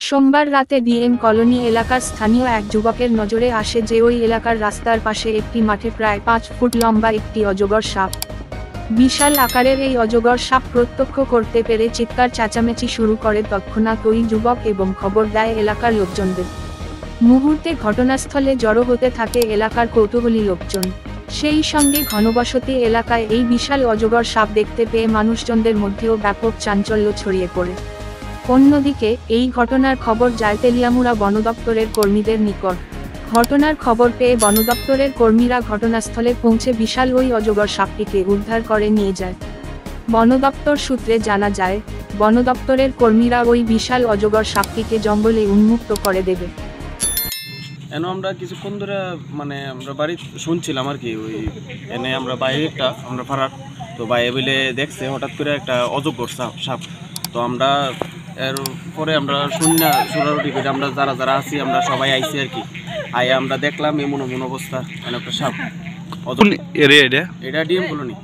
সোমবার রাতে DM colony এলাকার স্থানীয় এক যুবকের নজরে আসে যে ওই এলাকার রাস্তার পাশে একটি মাঠে প্রায় 5 ফুট লম্বা একটি অজগর সাপ। বিশাল আকারের এই অজগর সাপ প্রত্যক্ষ করতে পেরে চিৎকার চেঁচামেচি শুরু করে তৎক্ষণাৎ ওই যুবক এবং খবর দেয় এলাকার লোকজনদের। মুহূর্তে ঘটনাস্থলে জড়ো হতে থাকে এলাকার কৌতূহলী লোকজন। সেই সঙ্গে ঘনবসতি এলাকায় এই বিশাল অজগর সাপ দেখতে পেয়ে মানুষজনদের মধ্যেও ব্যাপক চাঞ্চল্য ছড়িয়ে পড়ে। অন্যদিকে এই ঘটনার খবর যায় তেলিয়ামুড়া বন দপ্তরের কর্মীদের নিকট। ঘটনার খবর পেয়ে বন দপ্তরের কর্মীরা ঘটনাস্থলে পৌঁছে বিশাল ওই অজগর সাপটিকে উদ্ধার করে নিয়ে যায়। বন দপ্তর সূত্রে জানা যায়, বন দপ্তরের কর্মীরা ওই বিশাল অজগর সাপটিকে জঙ্গলে উন্মুক্ত করে দেবে। এনে আমরা কিছুক্ষণ ধরে আমরা বাড়ি শুনছিলাম আর কি, ওই এনে আমরা বাইরে আমরা ফারাক তো বাইরে বলে দেখছে হঠাৎ করে একটা অজগর সাপ। তো আমরা এর পরে আমরা সোনারুটি করে আমরা যারা আছি আমরা সবাই আইছি আর কি। আমরা দেখলাম এমন অবস্থা, একটা সাপ। এটা ডিএম কলোনি।